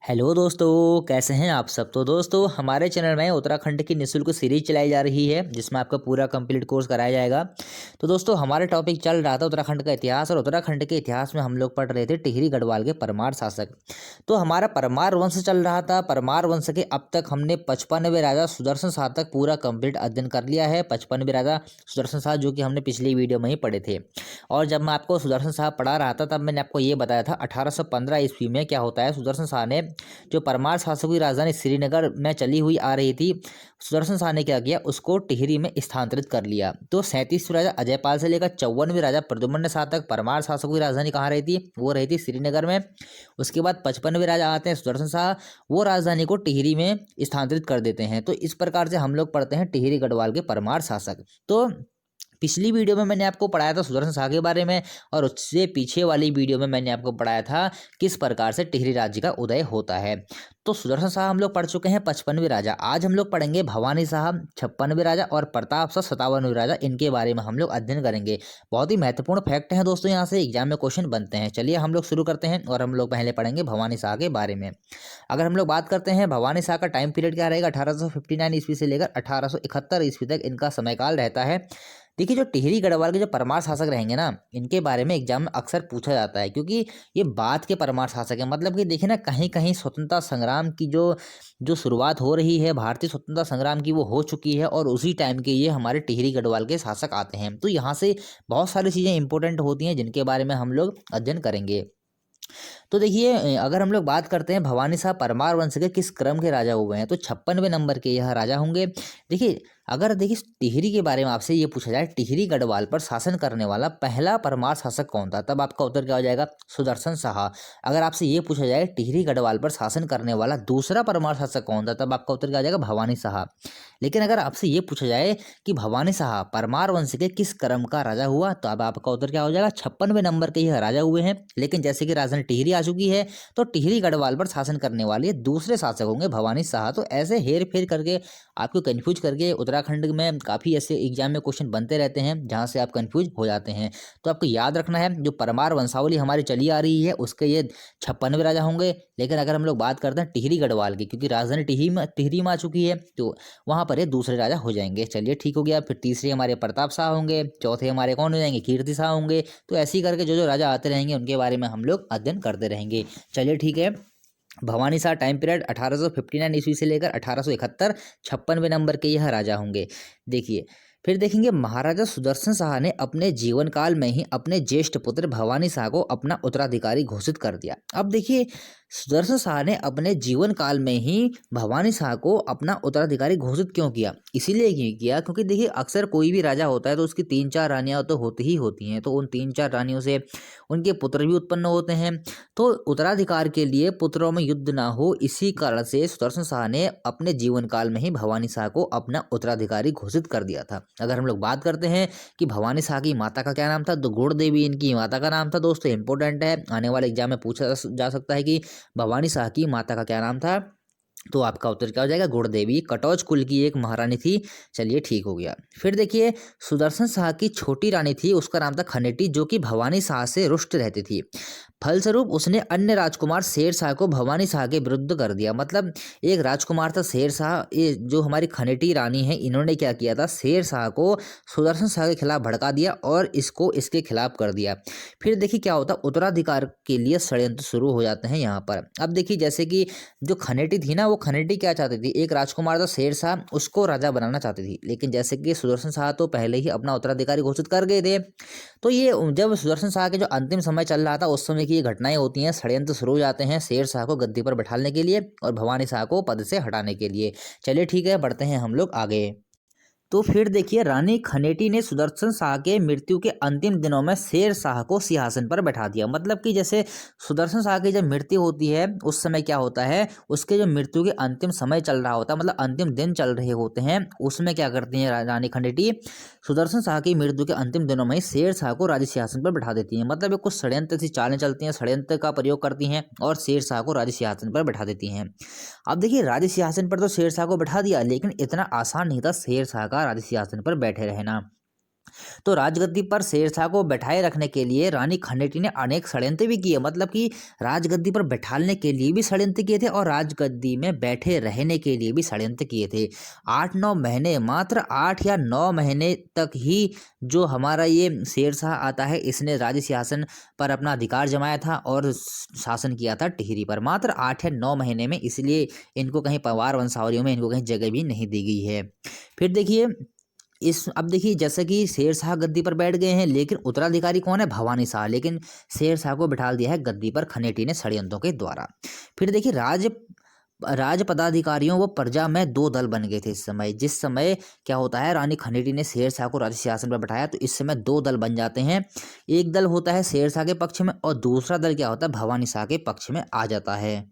Hello दोस्तों, कैसे हैं आप सब। तो दोस्तों, हमारे चैनल में उत्तराखंड की निःशुल्क सीरीज चलाई जा रही है जिसमें आपका पूरा कंप्लीट कोर्स कराया जाएगा। तो दोस्तों, हमारा टॉपिक चल रहा था उत्तराखंड का इतिहास, और उत्तराखंड के इतिहास में हम लोग पढ़ रहे थे टिहरी गढ़वाल के परमार शासक। तो हमारा परमार वंश चल रहा था। परमार वंश के अब तक हमने 55वें राजा सुदर्शन शाह तक पूरा कंप्लीट अध्ययन कर लिया है। 55वें राजा सुदर्शन शाह, जो कि हमने पिछली वीडियो में ही पढ़े थे। और जब मैं आपको सुदर्शन शाह पढ़ा रहा था तब मैंने आपको ये बताया था 1815 ईस्वी में क्या होता है। सुदर्शन शाह ने जो परमार शासकों की राजधानी श्रीनगर में चली हुई आ रही थी, सुदर्शन शाह ने क्या किया, उसको टिहरी में स्थानांतरित कर लिया। तो 37वें राजा अजयपाल से लेकर 54वें राजा प्रद्युम्न शाह तक परमार शासकों की राजधानी कहाँ रही थी, वो रही थी श्रीनगर में। उसके बाद 55वें राजा आते हैं सुदर्शन शाह, वो राजधानी को टिहरी में स्थानांतरित कर देते हैं। तो इस प्रकार से हम लोग पढ़ते हैं टिहरी गढ़वाल के परमार शासक। तो पिछली वीडियो में मैंने आपको पढ़ाया था सुदर्शन शाह के बारे में, और उससे पीछे वाली वीडियो में मैंने आपको पढ़ाया था किस प्रकार से टिहरी राज्य का उदय होता है। तो सुदर्शन शाह हम लोग पढ़ चुके हैं, 55वें राजा। आज हम लोग पढ़ेंगे भवानी शाह 56वें राजा, और प्रताप शाह 57वें राजा। इनके बारे में हम लोग अध्ययन करेंगे। बहुत ही महत्वपूर्ण फैक्ट हैं दोस्तों, यहाँ से एग्जाम में क्वेश्चन बनते हैं। चलिए हम लोग शुरू करते हैं, और हम लोग पहले पढ़ेंगे भवानी शाह के बारे में। अगर हम लोग बात करते हैं भवानी शाह का टाइम पीरियड क्या रहेगा, 1859 ईस्वी से लेकर 1871 ईस्वी तक इनका समयकाल रहता है। देखिए, जो टिहरी गढ़वाल के जो परमार शासक रहेंगे ना, इनके बारे में एग्जाम में अक्सर पूछा जाता है, क्योंकि ये बाद के परमार शासक हैं। मतलब कि देखिए ना, कहीं कहीं स्वतंत्रता संग्राम की जो जो शुरुआत हो रही है, भारतीय स्वतंत्रता संग्राम की, वो हो चुकी है, और उसी टाइम के ये हमारे टिहरी गढ़वाल के शासक आते हैं। तो यहाँ से बहुत सारी चीज़ें इंपॉर्टेंट होती हैं जिनके बारे में हम लोग अध्ययन करेंगे। तो देखिए, अगर हम लोग बात करते हैं भवानी शाह परमार वंश के किस क्रम के राजा हुए हैं, तो 56वें नंबर के यह राजा होंगे। देखिए, अगर देखिए टिहरी के बारे में आपसे ये पूछा जाए, टिहरी गढ़वाल पर शासन करने वाला पहला परमार शासक कौन था, तब आपका उत्तर क्या हो जाएगा, सुदर्शन शाह। अगर आपसे ये पूछा जाए टिहरी गढ़वाल पर शासन करने वाला दूसरा परमार शासक कौन था, तब आपका उत्तर क्या हो जाएगा, भवानी शाह। लेकिन अगर आपसे ये पूछा जाए कि भवानी शाह परमार वंश के किस क्रम का राजा हुआ, तो अब आपका उत्तर क्या हो जाएगा, 56वें नंबर के यह राजा हुए हैं। लेकिन जैसे कि राजधानी टिहरी आ चुकी है, तो टिहरी गढ़वाल पर शासन करने वाले दूसरे शासक होंगे भवानी शाह। तो ऐसे हेर फेर करके, आपको कंफ्यूज करके उत्तराखंड में काफ़ी ऐसे एग्जाम में क्वेश्चन बनते रहते हैं जहां से आप कंफ्यूज हो जाते हैं। तो आपको याद रखना है, जो परमार वंशावली हमारी चली आ रही है उसके ये 56वें राजा होंगे। लेकिन अगर हम लोग बात करते हैं टिहरी गढ़वाल की, क्योंकि राजधानी टिहरी में आ चुकी है, तो वहां पर ये दूसरे राजा हो जाएंगे। चलिए ठीक हो गया। फिर तीसरे हमारे प्रताप शाह होंगे, चौथे हमारे कौन हो जाएंगे, कीर्ति शाह होंगे। तो ऐसे ही करके जो जो राजा आते रहेंगे उनके बारे में हम लोग अध्ययन करते रहेंगे। चलिए ठीक है। भवानी शाह टाइम पीरियड 1859 ईस्वी से लेकर 1871, 56वें नंबर के यह राजा होंगे। देखिए, फिर देखेंगे महाराजा सुदर्शन शाह ने अपने जीवन काल में ही अपने ज्येष्ठ पुत्र भवानी शाह को अपना उत्तराधिकारी घोषित कर दिया। अब देखिए, सुदर्शन शाह ने अपने जीवन काल में ही भवानी शाह को अपना उत्तराधिकारी घोषित क्यों किया, इसीलिए किया क्योंकि देखिए, अक्सर कोई भी राजा होता है तो उसकी 3-4 रानियां तो होती ही होती हैं। तो उन 3-4 रानियों से उनके पुत्र भी उत्पन्न होते हैं। तो उत्तराधिकार के लिए पुत्रों में युद्ध ना हो, इसी कारण से सुदर्शन शाह ने अपने जीवन काल में ही भवानी शाह को अपना उत्तराधिकारी घोषित कर दिया था। अगर हम लोग बात करते हैं कि भवानी शाह की माता का क्या नाम था, तो गुड़ देवी इनकी माता का नाम था। दोस्तों इंपॉर्टेंट है, आने वाले एग्जाम में पूछा जा सकता है कि भवानी शाह की माता का क्या नाम था। तो आपका उत्तर क्या हो जाएगा, गुड़ देवी। कटौज कुल की एक महारानी थी। चलिए ठीक हो गया। फिर देखिए, सुदर्शन शाह की छोटी रानी थी, उसका नाम था खनेटी, जो कि भवानी शाह से रुष्ट रहती थी। फलस्वरूप उसने अन्य राजकुमार शेर शाह को भवानी शाह के विरुद्ध कर दिया। मतलब एक राजकुमार था शेर शाह, ये जो हमारी खनेटी रानी है, इन्होंने क्या किया था, शेर शाह को सुदर्शन शाह के खिलाफ भड़का दिया और इसको इसके खिलाफ कर दिया। फिर देखिए क्या होता, उत्तराधिकार के लिए षड्यंत्र शुरू हो जाते हैं यहाँ पर। अब देखिए, जैसे कि जो खनेटी थी ना, वो खनेटी क्या चाहती थी, एक राजकुमार था शेर शाह, उसको राजा बनाना चाहती थी। लेकिन जैसे कि सुदर्शन शाह तो पहले ही अपना उत्तराधिकारी घोषित कर गए थे। तो ये जब सुदर्शन शाह के जो अंतिम समय चल रहा था, उस समय की ये घटनाएं होती हैं, षड्यंत्र शुरू हो जाते हैं शेर शाह को गद्दी पर बैठाने के लिए और भवानी शाह को पद से हटाने के लिए। चलिए ठीक है, बढ़ते हैं हम लोग आगे। तो फिर देखिए, रानी खनेटी ने सुदर्शन शाह के मृत्यु के अंतिम दिनों में शेर शाह को सिंहासन पर बैठा दिया। मतलब कि जैसे सुदर्शन शाह की जब मृत्यु होती है, उस समय क्या होता है, उसके जो मृत्यु के अंतिम समय चल रहा होता है, मतलब अंतिम दिन चल रहे होते हैं, उसमें क्या करती हैं रानी खनेटी, सुदर्शन शाह की मृत्यु के अंतिम दिनों में ही शेर शाह को राज्य सिंहासन पर बैठा देती हैं। मतलब ये कुछ षड्यंत्र सी चालें चलती हैं, षड्यंत्र का प्रयोग करती हैं और शेर शाह को राज्य सिंहासन पर बैठा देती हैं। अब देखिए, राज्य सिंहासन पर तो शेर शाह को बैठा दिया, लेकिन इतना आसान नहीं था शेर शाह का राज्य सिंहासन पर बैठे रहना। तो राजगद्दी पर शेरशाह को बैठाए रखने के लिए रानी खंडेटी ने अनेक षड्यंत्र भी किए, मतलब कि राजगद्दी पर बैठाने के लिए भी षड्यंत्र किए थे और राजगद्दी में बैठे रहने के लिए भी षड्यंत्र किए थे। 8-9 महीने, मात्र 8 या 9 महीने तक ही जो हमारा ये शेरशाह आता है, इसने राज्य शासन पर अपना अधिकार जमाया था और शासन किया था टिहरी पर, मात्र 8 या 9 महीने में। इसलिए इनको कहीं पवार वंशावलियों में इनको कहीं जगह भी नहीं दी गई है। फिर देखिए अब देखिए, जैसे कि शेरशाह गद्दी पर बैठ गए हैं, लेकिन उत्तराधिकारी कौन है? भवानी शाह। लेकिन शेरशाह को बिठा दिया है गद्दी पर खनेटी ने षड्यंत्रों के द्वारा। फिर देखिए, राज पदाधिकारियों व प्रजा में दो दल बन गए थे इस समय। जिस समय क्या होता है, रानी खनेटी ने शेरशाह को राज्य शासन पर बैठाया, तो इस समय दो दल बन जाते हैं। एक दल होता है शेरशाह के पक्ष में और दूसरा दल क्या होता है? भवानी शाह के पक्ष में आ जाता है।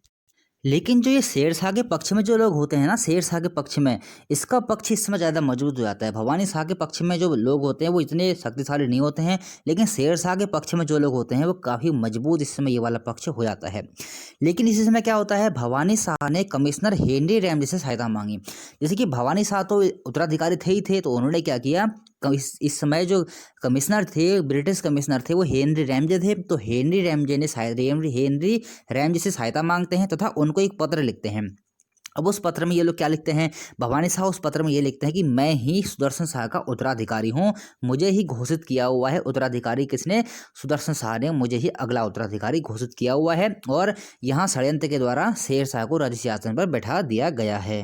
लेकिन जो ये शेरशाह के पक्ष में जो लोग होते हैं ना, शेरशाह के पक्ष में, इसका पक्ष इस समय ज़्यादा मजबूत हो जाता है। भवानी शाह के पक्ष में जो लोग होते हैं वो इतने शक्तिशाली नहीं होते हैं, लेकिन शेरशाह के पक्ष में जो लोग होते हैं वो काफ़ी मजबूत इस समय ये वाला पक्ष हो जाता है। लेकिन इसी समय क्या होता है, भवानी शाह ने कमिश्नर हेनरी रैमजे से सहायता मांगी। जैसे कि भवानी शाह तो उत्तराधिकारी थे ही थे, तो उन्होंने क्या किया, इस समय जो कमिश्नर थे, ब्रिटिश कमिश्नर थे, वो हेनरी रैमजे थे। तो हेनरी रैमजे ने हेनरी रैमजे से सहायता मांगते हैं तथा उनको एक पत्र लिखते हैं। अब उस पत्र में ये लोग क्या लिखते हैं, भवानी शाह उस पत्र में ये लिखते हैं कि मैं ही सुदर्शन शाह का उत्तराधिकारी हूँ, मुझे ही घोषित किया हुआ है उत्तराधिकारी। किसने? सुदर्शन शाह ने मुझे ही अगला उत्तराधिकारी घोषित किया हुआ है और यहाँ षड्यंत्र के द्वारा शेरशाह को राज्य शासन पर बैठा दिया गया है।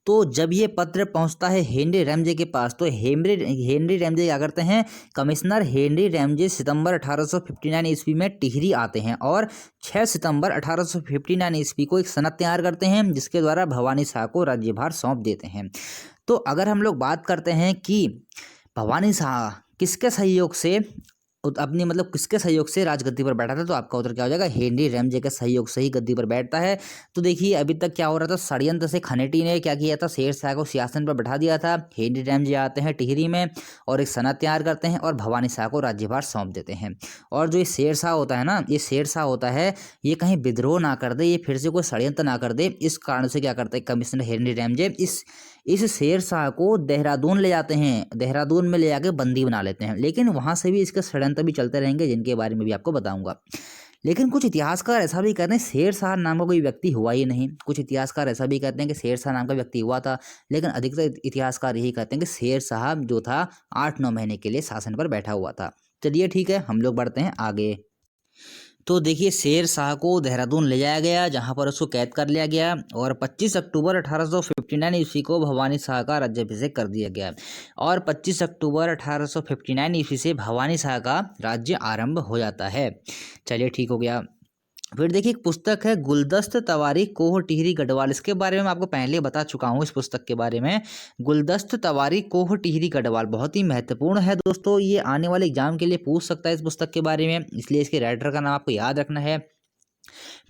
तो जब ये पत्र पहुंचता है हेनरी रैमजे के पास, तो हेनरी रैमजे क्या करते हैं, कमिश्नर हेनरी रैमजे सितंबर 1859 ईस्वी में टिहरी आते हैं और 6 सितंबर 1859 ईस्वी को एक सनद तैयार करते हैं जिसके द्वारा भवानी शाह को राज्यभार सौंप देते हैं। तो अगर हम लोग बात करते हैं कि भवानी शाह किसके सहयोग से अपनी मतलब किसके सहयोग से राजगद्दी पर बैठा था, तो आपका उत्तर क्या हो जाएगा, हेनरी रैमजे के सहयोग से ही गद्दी पर बैठता है। तो देखिए अभी तक क्या हो रहा था, षड्यंत्र से खनेटी ने क्या किया था, शेरशाह को सिंहासन पर बैठा दिया था। हेनरी रैमजे आते हैं टिहरी में और एक सनद तैयार करते हैं और भवानी शाह को राज्यभार सौंप देते हैं। और जो ये शेरशाह होता है ना, ये शेरशाह होता है, ये कहीं विद्रोह ना कर दे, ये फिर से कोई षड्यंत्र ना कर दे, इस कारण से क्या करते हैं कमिश्नर हेनरी रैमजे इस शेरशाह को देहरादून ले जाते हैं, देहरादून में ले जाके बंदी बना लेते हैं। लेकिन वहाँ से भी इसके षड्यंत्र भी चलते रहेंगे जिनके बारे में भी आपको बताऊंगा। लेकिन कुछ इतिहासकार ऐसा भी कहते हैं शेरशाह नाम का कोई व्यक्ति हुआ ही नहीं। कुछ इतिहासकार ऐसा भी कहते हैं कि शेरशाह नाम का व्यक्ति हुआ था, लेकिन अधिकतर इतिहासकार यही कहते हैं कि शेरशाह जो था 8-9 महीने के लिए शासन पर बैठा हुआ था। चलिए ठीक है, हम लोग बढ़ते हैं आगे। तो देखिए शेरशाह को देहरादून ले जाया गया जहां पर उसको कैद कर लिया गया और 25 अक्टूबर 1859 ईस्वी को भवानी शाह का राज्याभिषेक कर दिया गया और 25 अक्टूबर 1859 ईस्वी से भवानी शाह का राज्य आरंभ हो जाता है। चलिए ठीक हो गया। फिर देखिए एक पुस्तक है गुलदस्त तवारीख कोह टिहरी गढ़वाल, इसके बारे में मैं आपको पहले बता चुका हूँ। इस पुस्तक के बारे में, गुलदस्त तवारीख कोह टिहरी गढ़वाल बहुत ही महत्वपूर्ण है दोस्तों, ये आने वाले एग्जाम के लिए पूछ सकता है इस पुस्तक के बारे में, इसलिए इसके राइटर का नाम आपको याद रखना है।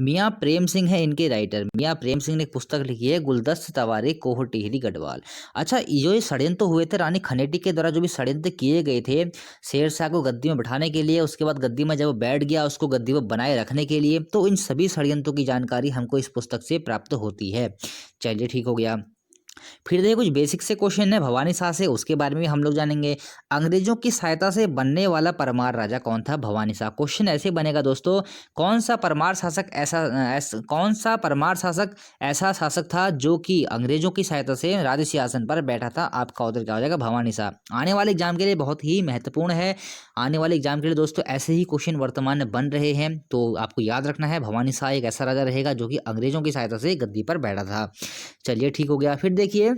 मियाँ प्रेम सिंह है इनके राइटर। मियाँ प्रेम सिंह ने एक पुस्तक लिखी है गुलदस्त तवारीख कोह टिहरी गढ़वाल। अच्छा, ये षड्यंत्र हुए थे रानी खनेटी के द्वारा, जो भी षड्यंत्र किए गए थे शेरशाह को गद्दी में बैठाने के लिए, उसके बाद गद्दी में जब वो बैठ गया उसको गद्दी में बनाए रखने के लिए, तो इन सभी षड्यंत्रों की जानकारी हमको इस पुस्तक से प्राप्त होती है। चलिए ठीक हो गया। फिर देखिए कुछ बेसिक से क्वेश्चन है भवानी शाह से, उसके बारे में भी हम लोग जानेंगे। अंग्रेजों की सहायता से बनने वाला परमार राजा कौन था? भवानी शाह। क्वेश्चन ऐसे बनेगा दोस्तों, कौन सा परमार शासक ऐसा शासक था जो कि अंग्रेजों की सहायता से राज्य सिंहासन पर बैठा था? आपका उत्तर क्या हो जाएगा? भवानी शाह। आने वाले एग्जाम के लिए बहुत ही महत्वपूर्ण है। आने वाले एग्जाम के लिए दोस्तों ऐसे ही क्वेश्चन वर्तमान में बन रहे हैं, तो आपको याद रखना है भवानी शाह एक ऐसा राजा रहेगा जो कि अंग्रेजों की सहायता से गद्दी पर बैठा था। चलिए ठीक हो गया। फिर देखिए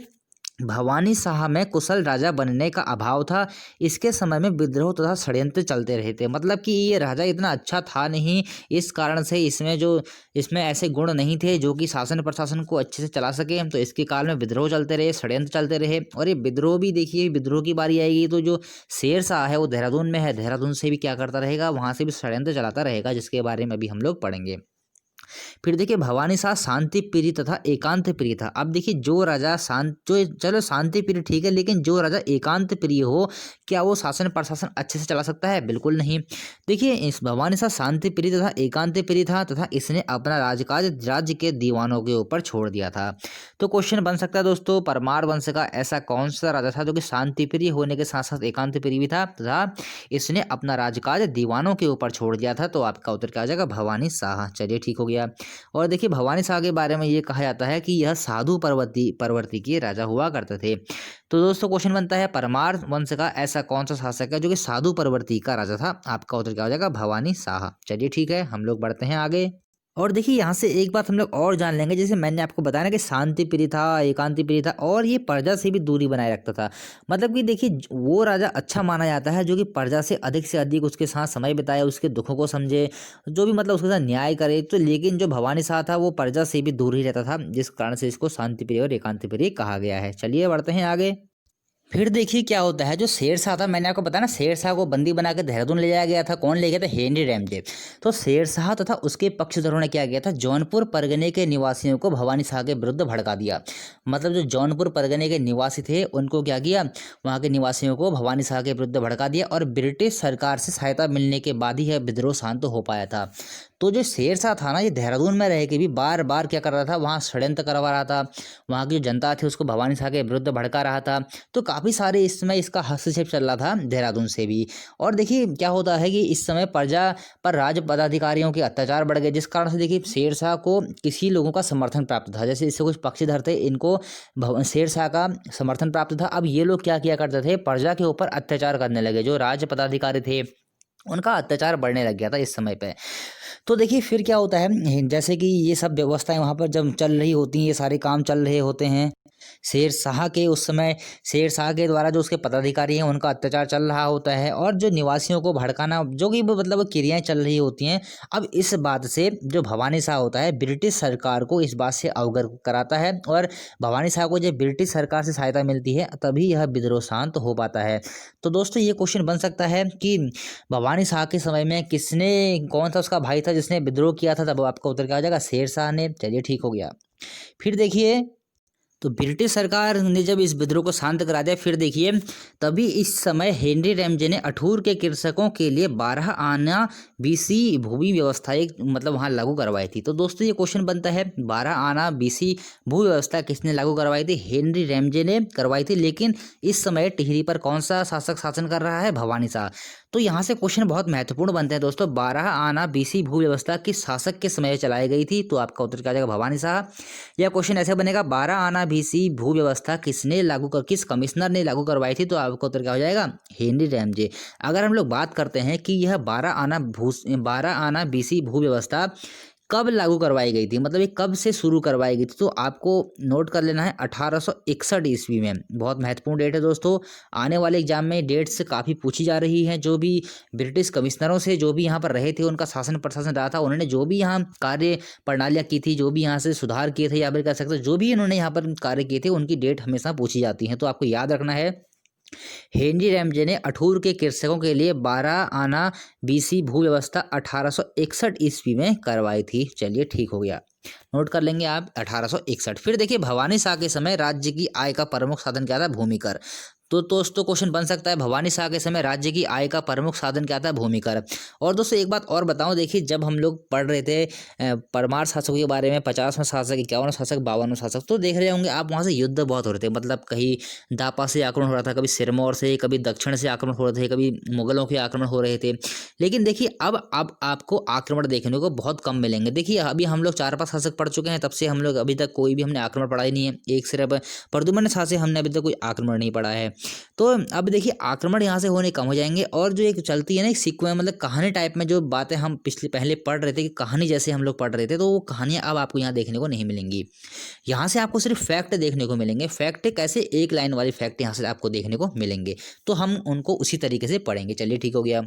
भवानी शाह में कुशल राजा बनने का अभाव था। इसके समय में विद्रोह तथा षड्यंत्र चलते रहे थे, मतलब कि ये राजा इतना अच्छा था नहीं, इस कारण से इसमें ऐसे गुण नहीं थे जो कि शासन प्रशासन को अच्छे से चला सके। तो इसके कारण में विद्रोह चलते रहे, षड्यंत्र चलते रहे। और ये विद्रोह भी देखिए, विद्रोह की बारी आएगी तो जो शेरशाह है वो देहरादून में है, देहरादून से भी क्या करता रहेगा, वहाँ से भी षड्यंत्र चलाता रहेगा, जिसके बारे में अभी हम लोग पढ़ेंगे। फिर देखिए भवानी शाह शांति प्रिय तथा एकांत प्रिय था। अब देखिए जो राजा शांत जो चलो शांति प्रिय ठीक है, लेकिन जो राजा एकांत प्रिय हो, क्या वो शासन प्रशासन अच्छे से चला सकता है? बिल्कुल नहीं। देखिए इस भवानी शाह शांति प्रिय तथा एकांत प्रिय था तथा इसने अपना राजकाज राज्य के दीवानों के ऊपर छोड़ दिया था। तो क्वेश्चन बन सकता है दोस्तों, परमार वंश का ऐसा कौन सा राजा था जो कि शांति प्रिय होने के साथ साथ एकांत प्रिय भी था तथा इसने अपना राजकाज दीवानों के ऊपर छोड़ दिया था? तो आपका उत्तर क्या आ जाएगा? भवानी शाह। चलिए ठीक हो गया। और देखिए भवानी शाह के बारे में ये कहा जाता है कि यह साधु परवर्ती के राजा हुआ करते थे। तो दोस्तों क्वेश्चन बनता है, परमार वंश का ऐसा कौन सा शासक है जो कि साधु परवर्ती का राजा था? आपका उत्तर क्या हो जाएगा? भवानी शाह। चलिए ठीक है, हम लोग बढ़ते हैं आगे। और देखिए यहाँ से एक बात हम लोग और जान लेंगे, जैसे मैंने आपको बताया ना कि शांति प्रिय था, एकांति प्रिय था और ये प्रजा से भी दूरी बनाए रखता था। मतलब कि देखिए वो राजा अच्छा माना जाता है जो कि प्रजा से अधिक उसके साथ समय बिताए, उसके दुखों को समझे, जो भी मतलब उसके साथ न्याय करे। तो लेकिन जो भवानी शाह था वो प्रजा से भी दूर ही रहता था, जिस कारण से इसको शांति प्रिय और एकांति प्रिय कहा गया है। चलिए बढ़ते हैं आगे। फिर देखिए क्या होता है, जो शेरशाह था, मैंने आपको बताया ना शेरशाह को बंदी बना के देहरादून ले जाया गया था। कौन ले गया था? Henry Ramsay. तो शेरशाह तथा उसके पक्षधरों ने क्या किया था? जौनपुर परगने के निवासियों को भवानी शाह के विरुद्ध भड़का दिया। मतलब जो जौनपुर परगने के निवासी थे उनको क्या किया? वहाँ के निवासियों को भवानी शाह के विरुद्ध भड़का दिया और ब्रिटिश सरकार से सहायता मिलने के बाद ही यह विद्रोह शांत हो पाया था। तो जो शेरशाह था ना, ये देहरादून में रह के भी बार बार क्या कर रहा था? वहाँ षड्यंत्र करवा रहा था, वहाँ की जो जनता थी उसको भवानी शाह के विरुद्ध भड़का रहा था। तो काफ़ी सारे इस समय इसका हस्तक्षेप चल रहा था देहरादून से भी। और देखिए क्या होता है कि इस समय प्रजा पर राज पदाधिकारियों के अत्याचार बढ़ गए, जिस कारण से देखिए शेरशाह को किसी लोगों का समर्थन प्राप्त था। जैसे इससे कुछ पक्षधर थे, इनको शेरशाह का समर्थन प्राप्त था। अब ये लोग क्या किया करते थे? प्रजा के ऊपर अत्याचार करने लगे। जो राज पदाधिकारी थे उनका अत्याचार बढ़ने लग गया था इस समय पे। तो देखिए फिर क्या होता है, जैसे कि ये सब व्यवस्थाएं वहाँ पर जब चल रही होती हैं, ये सारे काम चल रहे होते हैं, शेरशाह के उस समय शेरशाह के द्वारा जो उसके पदाधिकारी हैं उनका अत्याचार चल रहा होता है और जो निवासियों को भड़काना, जो कि वो मतलब क्रियाएं चल रही होती हैं। अब इस बात से जो भवानी शाह होता है ब्रिटिश सरकार को इस बात से अवगत कराता है और भवानी शाह को जब ब्रिटिश सरकार से सहायता मिलती है तभी यह विद्रोह शांत हो पाता है। तो दोस्तों ये क्वेश्चन बन सकता है कि भवानी शाह के समय में कौन सा उसका भाई था जिसने विद्रोह किया था? तब आपका उत्तर क्या आ जाएगा? शेरशाह ने। चलिए ठीक हो गया। फिर देखिए तो ब्रिटिश सरकार ने जब इस विद्रोह को शांत करा दिया, फिर देखिए तभी इस समय हेनरी रैमजे ने अठूर के कृषकों के लिए 12 आना बीसी भूमि व्यवस्था एक मतलब वहाँ लागू करवाई थी। तो दोस्तों ये क्वेश्चन बनता है, 12 आना बीसी भू व्यवस्था किसने लागू करवाई थी? हेनरी रैमजे ने करवाई थी। लेकिन इस समय टिहरी पर कौन सा शासक शासन कर रहा है? भवानी शाह। तो यहाँ से क्वेश्चन बहुत महत्वपूर्ण बनते हैं दोस्तों, 12 आना बीसी भू व्यवस्था किस शासक के समय चलाई गई थी? तो आपका उत्तर क्या आ जाएगा? भवानी शाह। यह क्वेश्चन ऐसे बनेगा, 12 आना बीसी भू व्यवस्था किस कमिश्नर ने लागू करवाई थी? तो आपका उत्तर क्या हो जाएगा? Henry Ramsay. अगर हम लोग बात करते हैं कि यह 12 आना बीसी भू व्यवस्था कब लागू करवाई गई थी, मतलब ये कब से शुरू करवाई गई थी, तो आपको नोट कर लेना है 1861 ईस्वी में। बहुत महत्वपूर्ण डेट है दोस्तों, आने वाले एग्जाम में डेट्स काफ़ी पूछी जा रही हैं। जो भी ब्रिटिश कमिश्नरों से जो भी यहाँ पर रहे थे, उनका शासन प्रशासन रहा था, उन्होंने जो भी यहाँ कार्य प्रणालियाँ की थी, जो भी यहाँ से सुधार किए थे या फिर कह सकते जो भी इन्होंने यहाँ पर कार्य किए थे, उनकी डेट हमेशा पूछी जाती है। तो आपको याद रखना है, हेनरी रैमजे ने अठूर के कृषकों के लिए 12 आना बीसी भू व्यवस्था 1861 ईस्वी में करवाई थी। चलिए ठीक हो गया, नोट कर लेंगे आप 1861। फिर देखिए भवानी शाह के समय राज्य की आय का प्रमुख साधन क्या था? भूमि कर। तो दोस्तों क्वेश्चन बन सकता है, भवानी शाह के समय राज्य की आय का प्रमुख साधन क्या था? भूमि कर। और दोस्तों एक बात और बताऊं, देखिए जब हम लोग पढ़ रहे थे परमार शासकों के बारे में, 50वां शासक, 51वां शासक, 52वां शासक, तो देख रहे होंगे आप वहाँ से युद्ध बहुत हो रहे थे। मतलब कहीं दापा से आक्रमण हो रहा था, कभी सिरमौर से, कभी दक्षिण से आक्रमण हो रहे थे, कभी मुगलों के आक्रमण हो रहे थे। लेकिन देखिए अब आपको आक्रमण देखने को बहुत कम मिलेंगे। देखिए अभी हम लोग 4-5 शासक पढ़ चुके हैं, तब से हम लोग अभी तक कोई भी हमने आक्रमण पढ़ा ही नहीं है। एक सिर्फ प्रद्युम्न शाह से हमने अभी तक कोई आक्रमण नहीं पढ़ा है। तो अब देखिए आक्रमण यहाँ से होने कम हो जाएंगे। और जो एक चलती है ना एक सीक्वेंस, मतलब कहानी टाइप में जो बातें हम पहले पढ़ रहे थे कि कहानी जैसे हम लोग पढ़ रहे थे, तो वो कहानियाँ अब आपको यहाँ देखने को नहीं मिलेंगी। यहाँ से आपको सिर्फ फैक्ट देखने को मिलेंगे। फैक्ट कैसे? एक लाइन वाली फैक्ट यहाँ से आपको देखने को मिलेंगे, तो हम उनको उसी तरीके से पढ़ेंगे। चलिए ठीक हो गया।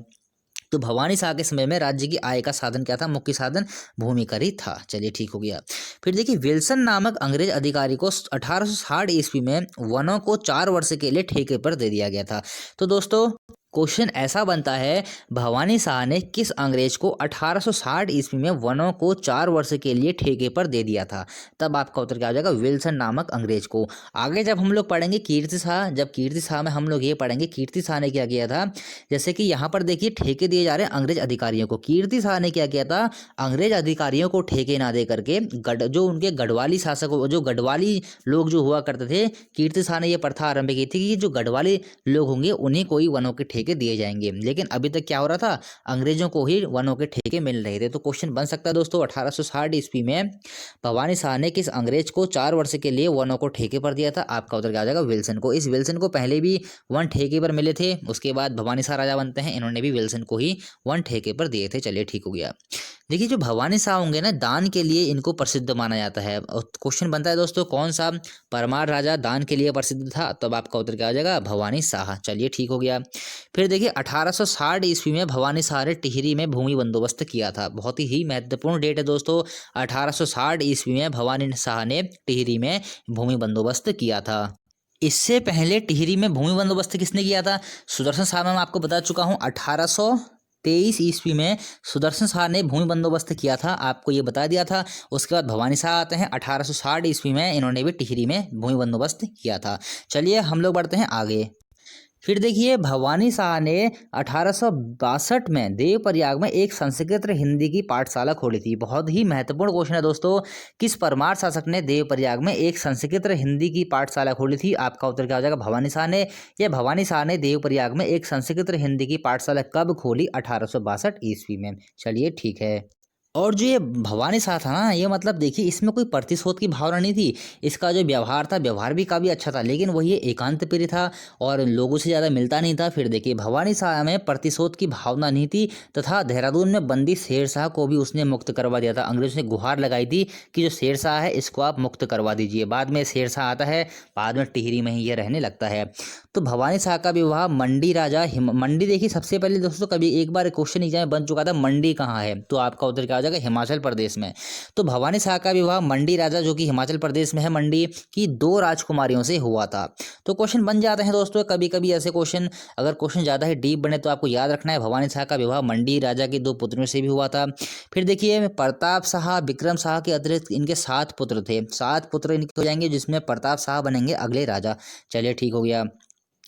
तो भवानी शाह के समय में राज्य की आय का साधन क्या था? मुख्य साधन भूमि कर ही था। चलिए ठीक हो गया। फिर देखिए विल्सन नामक अंग्रेज अधिकारी को 1860 ईस्वी में वनों को 4 वर्ष के लिए ठेके पर दे दिया गया था। तो दोस्तों क्वेश्चन ऐसा बनता है, भवानी शाह ने किस अंग्रेज को 1860 ईस्वी में वनों को 4 वर्ष के लिए ठेके पर दे दिया था? तब आपका उत्तर क्या हो जाएगा? विल्सन नामक अंग्रेज को। आगे जब हम लोग पढ़ेंगे कीर्ति शाह, जब कीर्ति शाह में हम लोग ये पढ़ेंगे कीर्ति शाह ने क्या किया था। जैसे कि यहाँ पर देखिए ठेके दिए जा रहे हैं अंग्रेज अधिकारियों को। कीर्ति शाह ने क्या किया था, अंग्रेज अधिकारियों को ठेके ना दे करके जो उनके गढ़वाली शासक, जो गढ़वाली लोग जो हुआ करते थे, कीर्ति शाह ने ये प्रथा आरंभ की थी कि जो गढ़वाली लोग होंगे उन्हीं को ही वनों के ठेके दिए जाएंगे। लेकिन अभी तक क्या हो रहा था, अंग्रेजों को ही वनों के ठेके मिल रहे थे। तो क्वेश्चन बन सकता है दोस्तों, 1860 ईस्वी में भवानी शाह ने किस अंग्रेज को 4 वर्ष के लिए वनों को ठेके पर दिया था? आपका उत्तर क्या आ जाएगा? विल्सन को। इस विल्सन को पहले भी वन ठेके पर मिले थे, उसके बाद भवानी शाह राजा बनते हैं, इन्होंने भी विल्सन को ही वन ठेके पर दिए थे। चलिए ठीक हो गया। देखिए जो भवानी शाह होंगे ना, दान के लिए इनको प्रसिद्ध माना जाता है। और क्वेश्चन बनता है दोस्तों, कौन सा परमार राजा दान के लिए प्रसिद्ध था? तब आपका उत्तर क्या हो जाएगा? भवानी शाह। चलिए ठीक हो गया। फिर देखिए 1860 ईस्वी में भवानी शाह ने टिहरी में भूमि बंदोबस्त किया था। बहुत ही महत्वपूर्ण डेट है दोस्तों, 1860 ईस्वी में भवानी शाह ने टिहरी में भूमि बंदोबस्त किया था। इससे पहले टिहरी में भूमि बंदोबस्त किसने किया था? सुदर्शन शाह में मैं आपको बता चुका हूँ। 1823 ईस्वी में सुदर्शन शाह ने भूमि बंदोबस्त किया था, आपको ये बता दिया था। उसके बाद भवानी शाह आते हैं 1860 ईस्वी में, इन्होंने भी टिहरी में भूमि बंदोबस्त किया था। चलिए हम लोग बढ़ते हैं आगे। फिर देखिए भवानी शाह ने 1862 में देवप्रयाग में एक संस्कृत हिंदी की पाठशाला खोली थी। बहुत ही महत्वपूर्ण क्वेश्चन है दोस्तों, किस परमार शासक ने देवप्रयाग में एक संस्कृत हिंदी की पाठशाला खोली थी? आपका उत्तर क्या हो जाएगा? भवानी शाह ने। यह भवानी शाह ने देवप्रयाग में एक संस्कृत हिंदी की पाठशाला कब खोली? 1862 ईस्वी में। चलिए ठीक है। और जो ये भवानी शाह था ना, ये मतलब देखिए इसमें कोई प्रतिशोध की भावना नहीं थी। इसका जो व्यवहार था, व्यवहार भी काफ़ी अच्छा था, लेकिन वही एकांत प्रिय था और लोगों से ज़्यादा मिलता नहीं था। फिर देखिए भवानी शाह में प्रतिशोध की भावना नहीं थी, तथा देहरादून में बंदी शेर शाह को भी उसने मुक्त करवा दिया था। अंग्रेजों ने गुहार लगाई थी कि जो शेर शाह है इसको आप मुक्त करवा दीजिए। बाद में शेर शाह आता है, बाद में टिहरी में ही ये रहने लगता है। तो भवानी शाह का विवाह मंडी राजा मंडी, देखिए सबसे पहले दोस्तों कभी एक बार क्वेश्चन एग्जाम में बन चुका था, मंडी कहाँ है? तो आपका उत्तर क्या हो जाएगा? हिमाचल प्रदेश में। तो भवानी शाह का विवाह मंडी राजा, जो कि हिमाचल प्रदेश में है, मंडी की 2 राजकुमारियों से हुआ था। तो क्वेश्चन बन जाते हैं दोस्तों कभी कभी ऐसे क्वेश्चन। अगर क्वेश्चन ज़्यादा ही डीप बने तो आपको याद रखना है, भवानी शाह का विवाह मंडी राजा की 2 पुत्रों से भी हुआ था। फिर देखिए प्रताप शाह, विक्रम शाह के अतिरिक्त इनके 7 पुत्र थे। 7 पुत्र इनके हो जाएंगे, जिसमें प्रताप शाह बनेंगे अगले राजा। चलिए ठीक हो गया।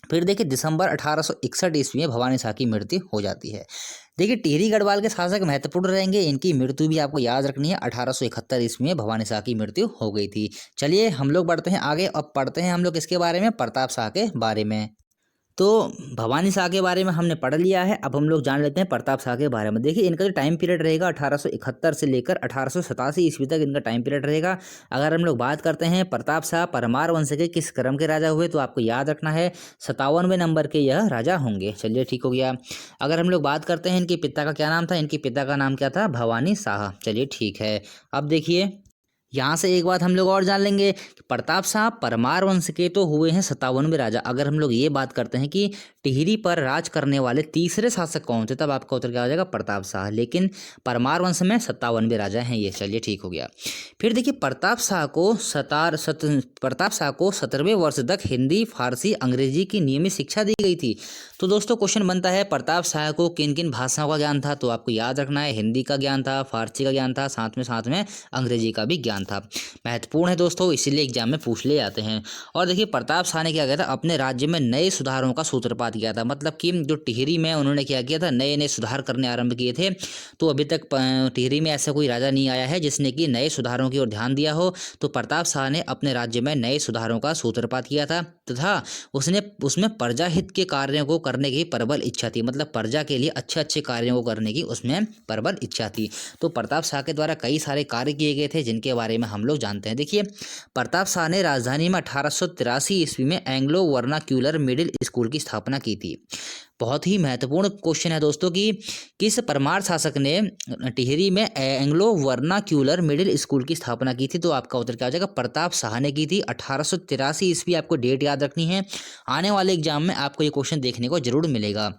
फिर देखिए दिसंबर 1861 ईस्वी में भवानी शाह की मृत्यु हो जाती है। देखिए टिहरी गढ़वाल के शासक महत्वपूर्ण रहेंगे, इनकी मृत्यु भी आपको याद रखनी है। 1871 ईस्वी में भवानी शाह की मृत्यु हो गई थी। चलिए हम लोग बढ़ते हैं आगे। अब पढ़ते हैं हम लोग किसके बारे में? प्रताप शाह के बारे में। तो भवानी शाह के बारे में हमने पढ़ लिया है, अब हम लोग जान लेते हैं प्रताप शाह के बारे में। देखिए इनका जो टाइम पीरियड रहेगा 1871 से लेकर 1887 ईस्वी तक इनका टाइम पीरियड रहेगा। अगर हम लोग बात करते हैं प्रताप शाह परमार वंश के किस क्रम के राजा हुए, तो आपको याद रखना है 57वें नंबर के यह राजा होंगे। चलिए ठीक हो गया। अगर हम लोग बात करते हैं इनके पिता का क्या नाम था, इनके पिता का नाम क्या था? भवानी शाह। चलिए ठीक है। अब देखिए यहाँ से एक बात हम लोग और जान लेंगे कि प्रताप शाह परमार वंश के तो हुए हैं 57वें राजा। अगर हम लोग ये बात करते हैं कि टिहरी पर राज करने वाले तीसरे शासक कौन थे, तब आपका उत्तर क्या हो जाएगा? प्रताप शाह। लेकिन परमार वंश में 57वें राजा हैं ये। चलिए ठीक हो गया। फिर देखिए प्रताप शाह को 17वें वर्ष तक हिंदी, फारसी, अंग्रेजी की नियमित शिक्षा दी गई थी। तो दोस्तों क्वेश्चन बनता है प्रताप शाह को किन किन भाषाओं का ज्ञान था? तो आपको याद रखना है हिंदी का ज्ञान था, फारसी का ज्ञान था, साथ में अंग्रेजी का भी ज्ञान था। महत्वपूर्ण है दोस्तों, इसीलिए एग्जाम में पूछ ले जाते हैं। और देखिए प्रताप शाह ने क्या किया था? अपने राज्य में नए सुधारों का सूत्रपात किया था। मतलब कि जो टिहरी में उन्होंने क्या किया था? नए नए सुधार करने आरंभ किए थे। तो अभी तक टिहरी में ऐसा कोई राजा नहीं आया है जिसने कि नए सुधारों की ओर ध्यान दिया हो। तो प्रताप शाह ने अपने राज्य में नए सुधारों का सूत्रपात किया था, तथा उसने उसमें प्रजा हित के कार्यों को करने की प्रबल इच्छा थी। मतलब प्रजा के लिए अच्छे अच्छे कार्यों को करने की उसमें प्रबल इच्छा थी। तो प्रताप शाह के द्वारा कई सारे कार्य किए गए थे, जिनके बारे में हम लोग जानते हैं। देखिए प्रताप शाह ने राजधानी में 1883 ईस्वी में एंग्लो वर्नाक्यूलर मिडिल स्कूल की स्थापना की थी। बहुत ही महत्वपूर्ण क्वेश्चन है दोस्तों कि किस परमार शासक ने टिहरी में एंग्लो वर्नाक्यूलर मिडिल स्कूल की स्थापना की थी? तो आपका उत्तर क्या हो जाएगा? प्रताप शाह ने की थी। 1883 ईस्वी आपको डेट याद रखनी है, आने वाले एग्जाम में आपको ये क्वेश्चन देखने को जरूर मिलेगा।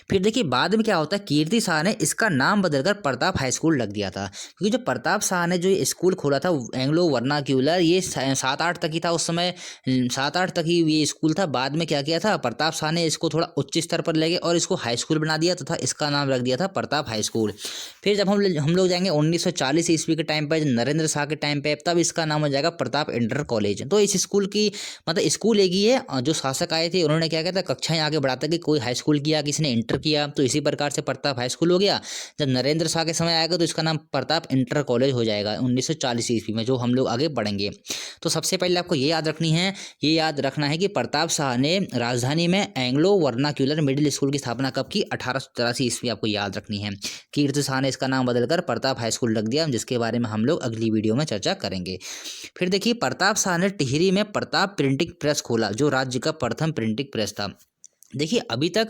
फिर देखिए बाद में क्या होता है, कीर्ति शाह ने इसका नाम बदलकर प्रताप हाई स्कूल रख दिया था, क्योंकि जो प्रताप शाह ने जो ये स्कूल खोला था एंग्लो वर्नाक्यूलर, ये 7-8 तक ही था उस समय, 7-8 तक ही ये स्कूल था। बाद में क्या किया था प्रताप शाह ने, इसको थोड़ा उच्च स्तर पर ले गए और इसको हाई स्कूल बना दिया तथा इसका नाम रख दिया था प्रताप हाई स्कूल। फिर जब हम लोग जाएंगे 1940 ईस्वी के टाइम पर, नरेंद्र शाह के टाइम पे, तब इसका नाम हो जाएगा प्रताप इंटर कॉलेज। तो इस स्कूल की मतलब स्कूल एक ही है, जो शासक आए थे उन्होंने क्या किया था, कक्षाएं आगे बढ़ाता कि कोई हाई स्कूल किया, किसी ने इंटर किया, तो इसी प्रकार से प्रताप हाई स्कूल हो गया। जब नरेंद्र शाह के समय आएगा तो इसका नाम प्रताप इंटर कॉलेज हो जाएगा 1940 ईस्वी में, जो हम लोग आगे बढ़ेंगे। तो सबसे पहले आपको ये याद रखना है कि प्रताप शाह ने राजधानी में एंग्लो वर्नाक्यूलर मिडिल स्कूल की स्थापना कब की, 1883 ईस्वी आपको याद रखनी है। कीर्ति शाह ने इसका नाम बदलकर प्रताप हाई स्कूल रख दिया, जिसके बारे में हम लोग अगली वीडियो में चर्चा करेंगे। फिर देखिए प्रताप शाह ने टिहरी में प्रताप प्रिंटिंग प्रेस खोला, जो राज्य का प्रथम प्रिंटिंग प्रेस था। देखिए अभी तक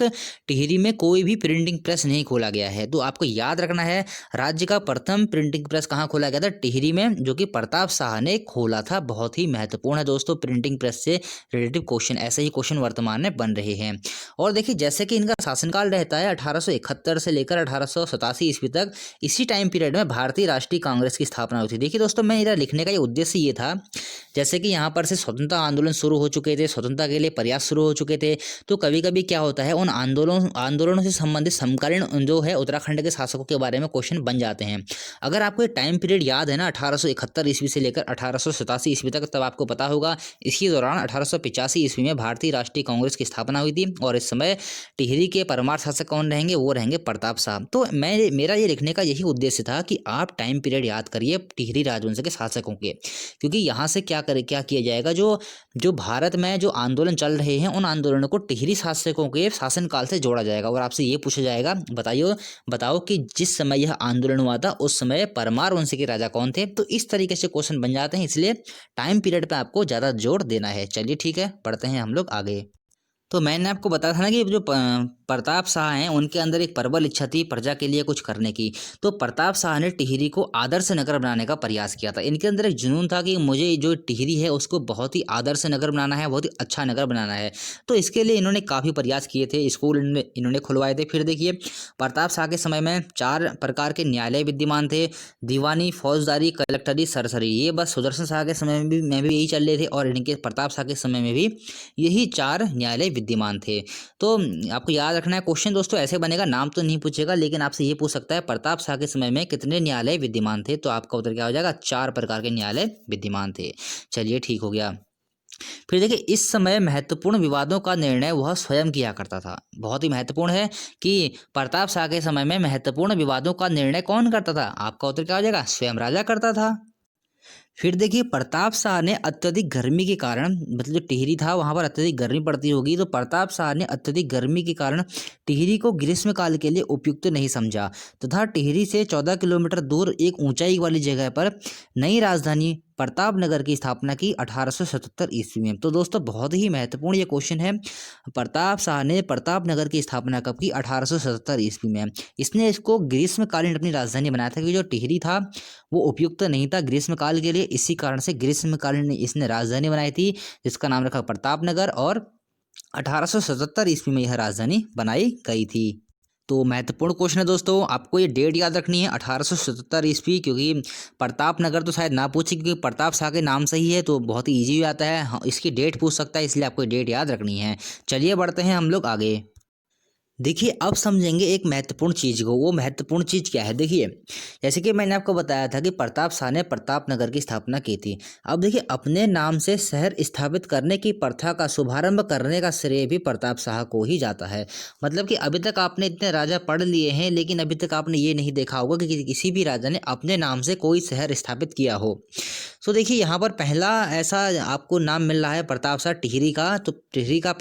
टिहरी में कोई भी प्रिंटिंग प्रेस नहीं खोला गया है, तो आपको याद रखना है राज्य का प्रथम प्रिंटिंग प्रेस कहाँ खोला गया था, टिहरी में, जो कि प्रताप शाह ने खोला था। बहुत ही महत्वपूर्ण है दोस्तों, प्रिंटिंग प्रेस से रिलेटिव क्वेश्चन, ऐसे ही क्वेश्चन वर्तमान में बन रहे हैं। और देखिए जैसे कि इनका शासनकाल रहता है 1871 से लेकर 1887 ईस्वी तक, इसी टाइम पीरियड में भारतीय राष्ट्रीय कांग्रेस की स्थापना हुई थी। देखिए दोस्तों, मैं इधर लिखने का ये उद्देश्य ये था, जैसे कि यहाँ पर से स्वतंत्रता आंदोलन शुरू हो चुके थे, स्वतंत्रता के लिए प्रयास शुरू हो चुके थे, तो कभी कभी क्या होता है, उन आंदोलनों से संबंधित समकालीन जो है उत्तराखंड के शासकों के बारे में क्वेश्चन बन जाते हैं। अगर आपको ये टाइम पीरियड याद है ना, 1871 ईस्वी से लेकर 1887 ईस्वी तक, तब आपको पता होगा इसी दौरान 1885 ईस्वी में भारतीय राष्ट्रीय कांग्रेस की स्थापना हुई थी, और इस समय टिहरी के परमार्थ शासक कौन रहेंगे, वो रहेंगे प्रताप शाह। तो मेरा ये लिखने का यही उद्देश्य था कि आप टाइम पीरियड याद करिए टिहरी राजवंश के शासकों के, क्योंकि यहाँ से क्या किया जाएगा, जो भारत में जो आंदोलन चल रहे हैं उन आंदोलनों को टिहरी शासकों के शासनकाल से जोड़ा जाएगा, और आपसे ये पूछा जाएगा, बताओ कि जिस समय यह आंदोलन हुआ था उस समय परमार वंश के राजा कौन थे। तो इस तरीके से क्वेश्चन बन जाते हैं, इसलिए टाइम पीरियड पे आपको ज़्यादा जोर देना है। चलिए ठीक है, पढ़ते हैं हम लोग आगे। तो मैंने आपको बताया था ना कि जो प्रताप शाह हैं उनके अंदर एक प्रबल इच्छा थी प्रजा के लिए कुछ करने की। तो प्रताप शाह ने टिहरी को आदर्श नगर बनाने का प्रयास किया था। इनके अंदर एक जुनून था कि मुझे जो टिहरी है उसको बहुत ही आदर्श नगर बनाना है, बहुत ही अच्छा नगर बनाना है। तो इसके लिए इन्होंने काफ़ी प्रयास किए थे, स्कूल इन्होंने खुलवाए थे। फिर देखिए प्रताप शाह के समय में 4 प्रकार के न्यायालय विद्यमान थे, दीवानी, फौजदारी, कलेक्टरी, सरसरी। ये बस सुदर्शन शाह के समय में भी यही चल रहे थे, और इनके प्रताप शाह के समय में भी यही 4 न्यायालय विद्यमान थे। तो आपको याद रखना है, क्वेश्चन दोस्तों ऐसे बनेगा, नाम तो नहीं पूछेगा, लेकिन आपसे ये पूछ सकता है प्रताप शाह के समय में कितने न्यायालय विद्यमान थे, तो आपका उत्तर क्या हो जाएगा, 4 प्रकार के न्यायालय विद्यमान थे। चलिए ठीक हो गया। फिर देखिए इस समय महत्वपूर्ण विवादों का निर्णय वह स्वयं किया करता था। बहुत ही महत्वपूर्ण है कि प्रताप शाह के समय में महत्वपूर्ण विवादों का निर्णय कौन करता था, आपका उत्तर क्या हो जाएगा, स्वयं राजा करता था। फिर देखिए प्रताप शाह ने अत्यधिक गर्मी के कारण, मतलब जो टिहरी था वहाँ पर अत्यधिक गर्मी पड़ती होगी, तो प्रताप शाह ने अत्यधिक गर्मी के कारण टिहरी को ग्रीष्मकाल के लिए उपयुक्त नहीं समझा, तथा टिहरी से 14 किलोमीटर दूर एक ऊंचाई वाली जगह पर नई राजधानी प्रतापनगर की स्थापना की 1877 ईस्वी में। तो दोस्तों बहुत ही महत्वपूर्ण ये क्वेश्चन है, प्रताप शाह ने प्रतापनगर की स्थापना कब की, 1877 ईस्वी में। इसने इसको ग्रीष्मकालीन अपनी राजधानी बनाया था, क्योंकि जो टिहरी था वो उपयुक्त नहीं था ग्रीष्मकाल के लिए, इसी कारण से ग्रीष्मकालीन इसने राजधानी बनाई थी, जिसका नाम रखा प्रतापनगर, और 1877 ईस्वी में यह राजधानी बनाई गई थी। तो महत्वपूर्ण क्वेश्चन है दोस्तों, आपको ये डेट याद रखनी है 1877 ईस्वी, क्योंकि प्रतापनगर तो शायद ना पूछे, क्योंकि प्रताप शाह के नाम से ही है, तो बहुत ही ईजी आता है। हाँ, इसकी डेट पूछ सकता है, इसलिए आपको डेट याद रखनी है। चलिए बढ़ते हैं हम लोग आगे। देखिए अब समझेंगे एक महत्वपूर्ण चीज़ को। वो महत्वपूर्ण चीज़ क्या है, देखिए जैसे कि मैंने आपको बताया था कि प्रताप शाह ने प्रतापनगर की स्थापना की थी। अब देखिए अपने नाम से शहर स्थापित करने की प्रथा का शुभारंभ करने का श्रेय भी प्रताप शाह को ही जाता है। मतलब कि अभी तक आपने इतने राजा पढ़ लिए हैं, लेकिन अभी तक आपने ये नहीं देखा होगा कि किसी भी राजा ने अपने नाम से कोई शहर स्थापित किया हो। तो देखिए यहाँ पर पहला ऐसा आपको नाम मिल रहा है प्रताप शाह टिहरी का। तो टिहरी का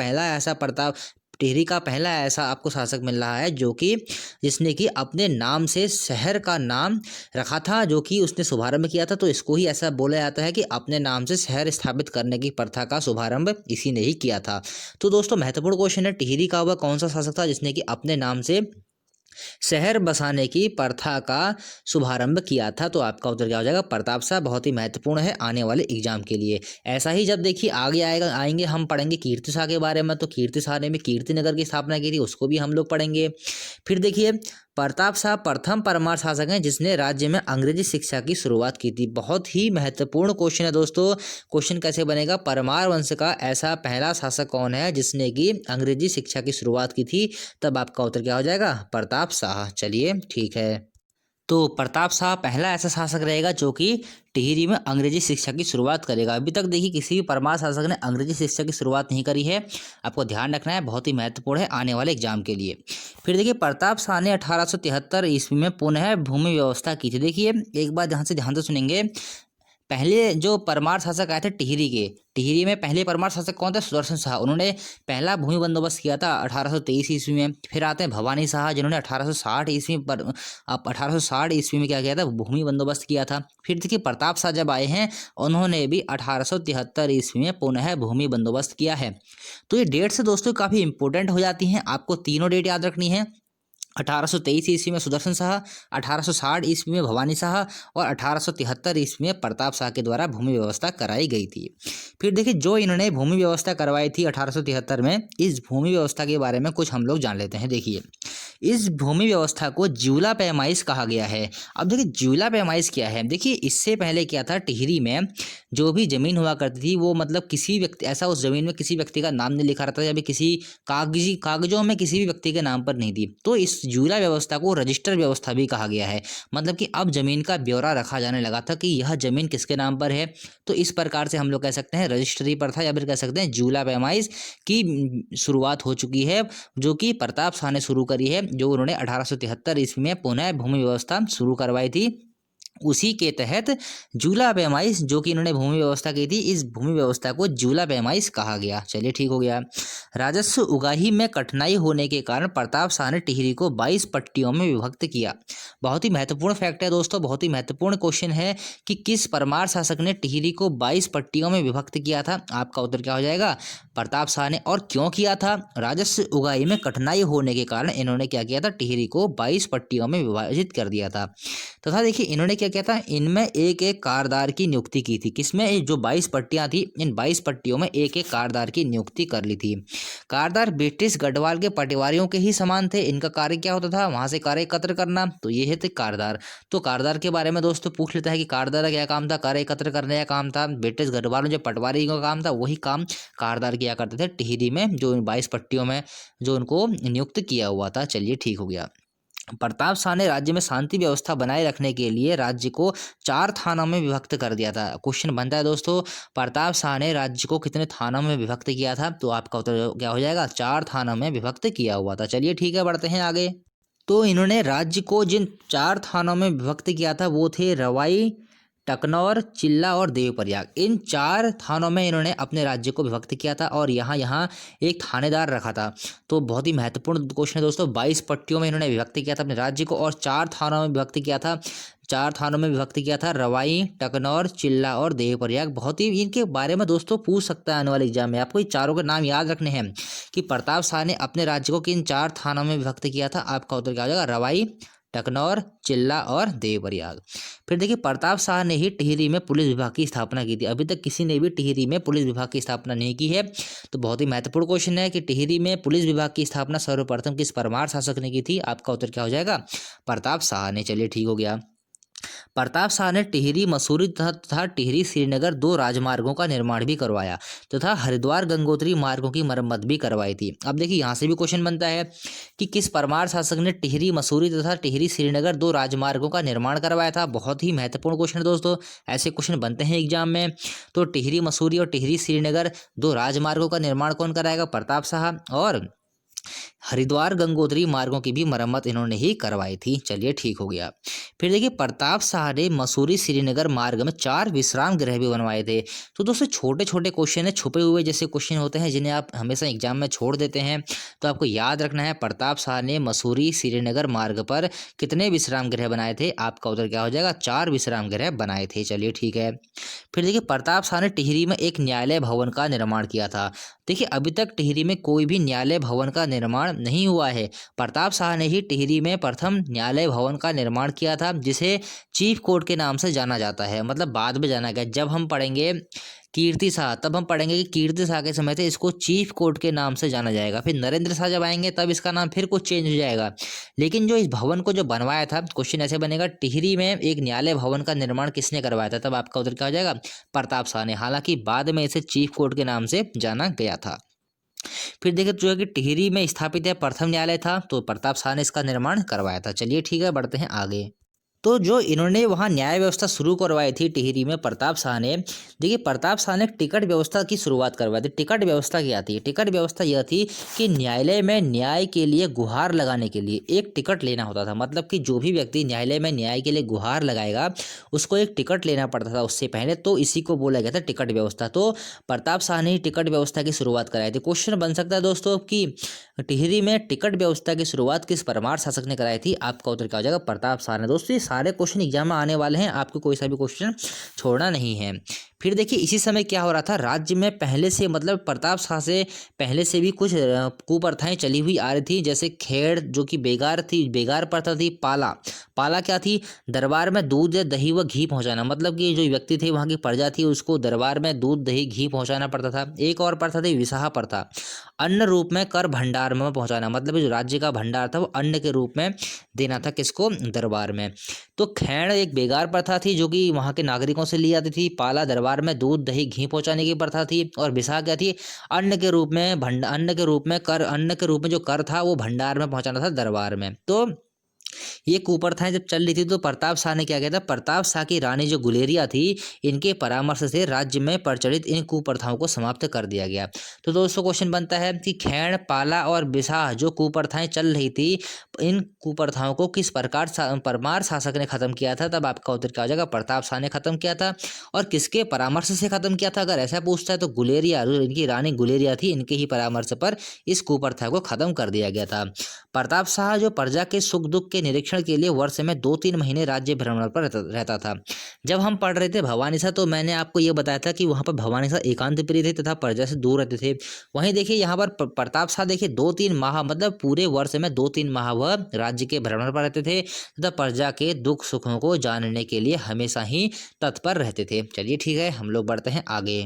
पहला ऐसा आपको शासक मिल रहा है जो कि जिसने कि अपने नाम से शहर का नाम रखा था, जो कि उसने शुभारंभ किया था। तो इसको ही ऐसा बोला जाता है कि अपने नाम से शहर स्थापित करने की प्रथा का शुभारंभ इसी ने ही किया था। तो दोस्तों महत्वपूर्ण क्वेश्चन है, टिहरी का वह कौन सा शासक था जिसने कि अपने नाम से शहर बसाने की प्रथा का शुभारंभ किया था? तो आपका उत्तर क्या हो जाएगा? प्रताप शाह। बहुत ही महत्वपूर्ण है आने वाले एग्जाम के लिए। ऐसा ही जब देखिए आगे आएंगे हम पढ़ेंगे कीर्ति शाह के बारे में, तो कीर्ति शाह ने भी कीर्ति नगर की स्थापना की थी, उसको भी हम लोग पढ़ेंगे। फिर देखिए प्रताप शाह प्रथम परमार शासक हैं जिसने राज्य में अंग्रेजी शिक्षा की शुरुआत की थी। बहुत ही महत्वपूर्ण क्वेश्चन है दोस्तों। क्वेश्चन कैसे बनेगा? परमार वंश का ऐसा पहला शासक कौन है जिसने की अंग्रेजी शिक्षा की शुरुआत की थी? तब आपका उत्तर क्या हो जाएगा? प्रताप शाह। चलिए ठीक है। तो प्रताप शाह पहला ऐसा शासक रहेगा जो कि टिहरी में अंग्रेजी शिक्षा की शुरुआत करेगा। अभी तक देखिए किसी भी परमार शासक ने अंग्रेजी शिक्षा की शुरुआत नहीं करी है, आपको ध्यान रखना है, बहुत ही महत्वपूर्ण है आने वाले एग्जाम के लिए। फिर देखिए प्रताप शाह ने 1873 ईस्वी में पुनः भूमि व्यवस्था की थी। देखिए एक बार ध्यान से सुनेंगे। पहले जो परमार शासक आए थे टिहरी में पहले परमार शासक कौन थे? सुदर्शन शाह। उन्होंने पहला भूमि बंदोबस्त किया था 1823 ईस्वी में। फिर आते हैं भवानी शाह जिन्होंने 1860 ईस्वी पर 1860 ईस्वी में क्या किया था? भूमि बंदोबस्त किया था। फिर देखिए प्रताप शाह जब आए हैं उन्होंने भी 1873 ईस्वी में पुनः भूमि बंदोबस्त किया है। तो ये डेट से दोस्तों काफ़ी इंपॉर्टेंट हो जाती हैं, आपको तीनों डेट याद रखनी है। 1823 ईस्वी में सुदर्शन शाह, 1860 ईस्वी में भवानी शाह और 1873 ईस्वी में प्रताप शाह के द्वारा भूमि व्यवस्था कराई गई थी। फिर देखिए जो इन्होंने भूमि व्यवस्था करवाई थी 1873 में, इस भूमि व्यवस्था के बारे में कुछ हम लोग जान लेते हैं। देखिए इस भूमि व्यवस्था को ज्यूला पैमाइश कहा गया है। अब देखिए ज्यूला पैमाइश क्या है? देखिए इससे पहले क्या था, टिहरी में जो भी जमीन हुआ करती थी वो मतलब किसी व्यक्ति ऐसा उस जमीन में किसी व्यक्ति का नाम नहीं लिखा रहता या भी किसी कागजों में किसी भी व्यक्ति के नाम पर नहीं थी। तो इस ज्यूला व्यवस्था को रजिस्टर व्यवस्था भी कहा गया है। मतलब कि अब जमीन का ब्यौरा रखा जाने लगा था कि यह जमीन किसके नाम पर है। तो इस प्रकार से हम लोग कह सकते हैं रजिस्ट्री प्रथा या फिर कह सकते हैं ज्यूला पैमाइश की शुरुआत हो चुकी है, जो कि प्रताप शाह ने शुरू करी है, जो उन्होंने 1873 ईस्वी में पुनः भूमि व्यवस्था शुरू करवाई थी। उसी के तहत जूला पैमाइश जो कि इन्होंने भूमि व्यवस्था की थी, इस भूमि व्यवस्था को जूला पैमाइश कहा गया। चलिए ठीक हो गया। राजस्व उगाही में कठिनाई होने के कारण प्रताप शाह ने टिहरी को 22 पट्टियों में विभक्त किया। बहुत ही महत्वपूर्ण फैक्ट है दोस्तों, बहुत ही महत्वपूर्ण क्वेश्चन है कि किस परमार शासक ने टिहरी को 22 पट्टियों में विभक्त किया था? आपका उत्तर क्या हो जाएगा? प्रताप शाह ने। और क्यों किया था? राजस्व उगाही में कठिनाई होने के कारण इन्होंने क्या किया था? टिहरी को 22 पट्टियों में विभाजित कर दिया था। तथा देखिए इन्होंने क्या किया था? इनमें एक एक कारदार की नियुक्ति की थी। किसमें? जो 22 पट्टियां थी, इन 22 पट्टियों में एक एक कारदार की नियुक्ति कर ली थी। कारदार ब्रिटिश गढ़वाल के पटवारियों के ही समान थे। इनका कार्य क्या होता था? वहां से कार्य एकत्र करना। तो ये है थे कारदार। तो कारदार के बारे में दोस्तों पूछ लेता है कि कारदार का क्या काम था? कार्य एकत्र करने का काम था। ब्रिटिश गढ़वाल में जो पटवारी का काम था वही काम कारदार किया करते थे टिहरी में, जो 22 पट्टियों में जो उनको नियुक्त किया हुआ था। चलिए ठीक हो गया। प्रताप शाह ने राज्य में शांति व्यवस्था बनाए रखने के लिए राज्य को 4 थानों में विभक्त कर दिया था। क्वेश्चन बनता है दोस्तों, प्रताप शाह ने राज्य को कितने थानों में विभक्त किया था? तो आपका उत्तर क्या हो जाएगा? 4 थानों में विभक्त किया हुआ था। चलिए ठीक है, बढ़ते हैं आगे। तो इन्होंने राज्य को जिन 4 थानों में विभक्त किया था वो थे रवाई, टकनौर, चिल्ला और देवप्रयाग। इन 4 थानों में इन्होंने अपने राज्य को विभक्त किया था और यहाँ यहाँ एक थानेदार रखा था। तो बहुत ही महत्वपूर्ण क्वेश्चन है दोस्तों। 22 पट्टियों में इन्होंने विभक्त किया था अपने राज्य को और 4 थानों में विभक्त किया था। 4 थानों में विभक्त किया था, रवाई, टकनौर, चिल्ला और देवप्रयाग। बहुत ही इनके बारे में दोस्तों पूछ सकता है आने वाले एग्जाम में। आपको ये चारों के नाम याद रखने हैं कि प्रताप शाह ने अपने राज्य को किन 4 थानों में विभक्त किया था। आपका उत्तर क्या हो जाएगा? रवाई, टकनौर, चिल्ला और देवप्रयाग। फिर देखिए प्रताप शाह ने ही टिहरी में पुलिस विभाग की स्थापना की थी। अभी तक किसी ने भी टिहरी में पुलिस विभाग की स्थापना नहीं की है। तो बहुत ही महत्वपूर्ण क्वेश्चन है कि टिहरी में पुलिस विभाग की स्थापना सर्वप्रथम किस परमार शासक ने की थी? आपका उत्तर क्या हो जाएगा? प्रताप शाह ने। चलिए ठीक हो गया। प्रताप शाह ने टिहरी मसूरी तथा टिहरी श्रीनगर 2 राजमार्गों का निर्माण भी करवाया तथा हरिद्वार गंगोत्री मार्गों की मरम्मत भी करवाई थी। अब देखिए यहाँ से भी क्वेश्चन बनता है कि किस परमार शासक ने टिहरी मसूरी तथा टिहरी श्रीनगर 2 राजमार्गों का निर्माण करवाया था? बहुत ही महत्वपूर्ण क्वेश्चन है दोस्तों, ऐसे क्वेश्चन बनते हैं एग्जाम में। तो टिहरी मसूरी और टिहरी श्रीनगर 2 राजमार्गों का निर्माण कौन कराएगा? प्रताप शाह। और हरिद्वार गंगोत्री मार्गों की भी मरम्मत इन्होंने ही करवाई थी। चलिए ठीक हो गया। फिर देखिए प्रताप शाह ने मसूरी श्रीनगर मार्ग में 4 विश्राम गृह भी बनवाए थे। तो दोस्तों छोटे छोटे क्वेश्चन है, छुपे हुए जैसे क्वेश्चन होते हैं जिन्हें आप हमेशा एग्जाम में छोड़ देते हैं। तो आपको याद रखना है प्रताप शाह ने मसूरी श्रीनगर मार्ग पर कितने विश्राम गृह बनाए थे? आपका उत्तर क्या हो जाएगा? 4 विश्राम गृह बनाए थे। चलिए ठीक है। फिर देखिए प्रताप शाह ने टिहरी में एक न्यायालय भवन का निर्माण किया था। देखिए अभी तक टिहरी में कोई भी न्यायालय भवन का निर्माण नहीं हुआ है। प्रताप शाह ने ही टिहरी में प्रथम न्यायालय भवन का निर्माण किया था, जिसे चीफ कोर्ट के नाम से जाना जाता है। मतलब बाद में जाना गया, जब हम पढ़ेंगे कीर्ति शाह तब हम पढ़ेंगे कि कीर्ति शाह के समय से इसको चीफ कोर्ट के नाम से जाना जाएगा। फिर नरेंद्र शाह जब आएंगे तब इसका नाम फिर कुछ चेंज हो जाएगा। लेकिन जो इस भवन को जो बनवाया था, क्वेश्चन ऐसे बनेगा, टिहरी में एक न्यायालय भवन का निर्माण किसने करवाया था, तब आपका उत्तर क्या हो जाएगा, प्रताप शाह ने। हालांकि बाद में इसे चीफ कोर्ट के नाम से जाना गया था। फिर देखिए जो है कि टिहरी में स्थापित है प्रथम न्यायालय था, तो प्रताप शाह ने इसका निर्माण करवाया था। चलिए ठीक है, बढ़ते हैं आगे। तो जो इन्होंने वहाँ न्याय व्यवस्था शुरू करवाई थी टिहरी में प्रताप शाह ने, देखिए प्रताप शाह ने टिकट व्यवस्था की शुरुआत करवाई थी। टिकट व्यवस्था क्या थी? टिकट व्यवस्था यह थी कि न्यायालय में न्याय के लिए गुहार लगाने के लिए एक टिकट लेना होता था। मतलब कि जो भी व्यक्ति न्यायालय में न्याय के लिए गुहार लगाएगा उसको एक टिकट लेना पड़ता था उससे पहले, तो इसी को बोला गया था टिकट व्यवस्था। तो प्रताप शाह ने ही टिकट व्यवस्था की शुरुआत कराई थी। क्वेश्चन बन सकता है दोस्तों कि टिहरी में टिकट व्यवस्था की शुरुआत किस परमार शासक ने कराई थी? आपका उत्तर क्या हो जाएगा, प्रताप शाह ने। दोस्तों ये सारे क्वेश्चन एग्जाम में आने वाले हैं, आपको कोई सा भी क्वेश्चन छोड़ना नहीं है। फिर देखिए इसी समय क्या हो रहा था, राज्य में पहले से मतलब प्रताप शाह से पहले से भी कुछ कुप्रथाएं चली हुई आ रही थी। जैसे खेड़ जो कि बेगार थी, बेगार प्रथा थी। पाला क्या थी? दरबार में दूध दही व घी पहुंचाना। मतलब कि जो व्यक्ति थे वहाँ की प्रजा थी उसको दरबार में दूध दही घी पहुंचाना पड़ता था। एक और प्रथा थी विसाह प्रथा, अन्न रूप में कर भंडार में पहुंचाना। मतलब जो राज्य का भंडार था वो अन्न के रूप में देना था किसको? दरबार में। तो खैण एक बेगार प्रथा थी जो कि वहाँ के नागरिकों से ली जाती थी। पाला दरबार में दूध दही घी पहुंचाने की प्रथा थी। और विसाह क्या थी? अन्न के रूप में अन्न के रूप में जो कर था वो भंडार में पहुंचाना था दरबार में। तो ये कुप्रथाएं जब चल रही थी तो प्रताप शाह ने क्या किया था, प्रताप शाह की रानी जो गुलेरिया थी इनके परामर्श से राज्य में प्रचलित इन कुप्रथाओं को समाप्त कर दिया गया। तो दोस्तों क्वेश्चन बनता है कि खैण पाला और बिसाह जो कुप्रथाएं चल रही थी, इन कुप्रथाओं को किस प्रकार परमार शासक ने खत्म किया था? तब आपका उत्तर क्या हो जाएगा, प्रताप शाह ने खत्म किया था। और किसके परामर्श से खत्म किया था अगर ऐसा पूछता है तो गुलेरिया, जो इनकी रानी गुलेरिया थी, इनके ही परामर्श पर इस कुप्रथा को खत्म कर दिया गया था। प्रताप शाह जो प्रजा के सुख दुख के निरीक्षण के लिए वर्ष में 2-3 महीने राज्य भ्रमण पर रहता था। जब हम पढ़ रहे थे भवानी शाह तो मैंने आपको ये बताया था कि वहाँ पर भवानी शाह एकांत प्रिय थे तथा प्रजा से दूर रहते थे। वहीं देखिए यहाँ पर प्रताप शाह देखिए 2-3 माह मतलब पूरे वर्ष में 2-3 माह वह राज्य के भ्रमण पर रहते थे तथा प्रजा के दुख सुखों को जानने के लिए हमेशा ही तत्पर रहते थे। चलिए ठीक है, हम लोग बढ़ते हैं आगे।